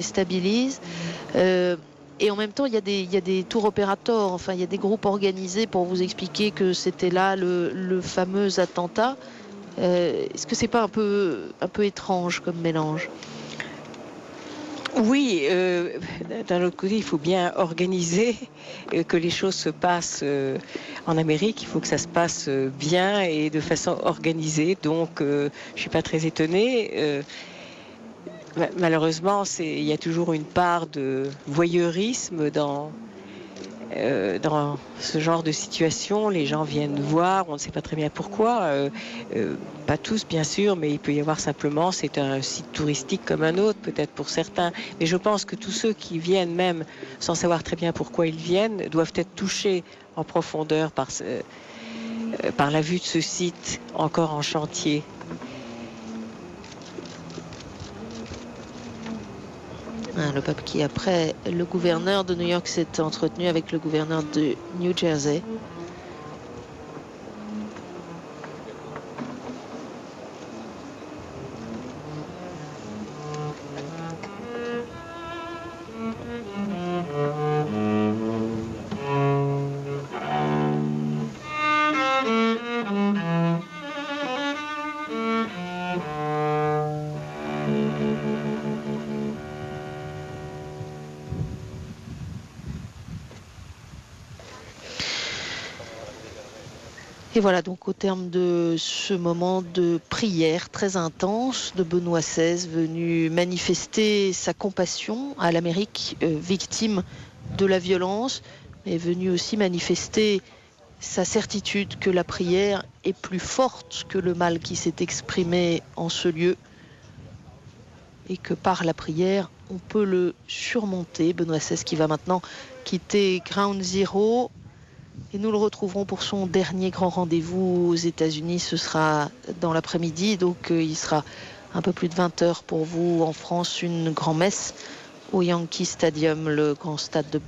Stabilise. Et en même temps, il y a des tours opérateurs, enfin, il y a des groupes organisés pour vous expliquer que c'était là le fameux attentat. Est-ce que c'est pas un peu étrange comme mélange? Oui, d'un autre côté, il faut bien organiser que les choses se passent en Amérique. Il faut que ça se passe bien et de façon organisée. Donc, je ne suis pas très étonnée. Malheureusement, il y a toujours une part de voyeurisme dans ce genre de situation. Les gens viennent voir, on ne sait pas très bien pourquoi. Pas tous, bien sûr, mais il peut y avoir simplement, c'est un site touristique comme un autre, peut-être pour certains. Mais je pense que tous ceux qui viennent, même sans savoir très bien pourquoi ils viennent, doivent être touchés en profondeur par la vue de ce site encore en chantier. Le pape qui, après, le gouverneur de New York s'est entretenu avec le gouverneur de New Jersey. Et voilà donc au terme de ce moment de prière très intense de Benoît XVI, venu manifester sa compassion à l'Amérique victime de la violence, mais venu aussi manifester sa certitude que la prière est plus forte que le mal qui s'est exprimé en ce lieu et que par la prière, on peut le surmonter. Benoît XVI qui va maintenant quitter Ground Zero. Et nous le retrouverons pour son dernier grand rendez-vous aux États-Unis. Ce sera dans l'après-midi, donc il sera un peu plus de 20 h pour vous en France. Une grand-messe au Yankee Stadium, le grand stade de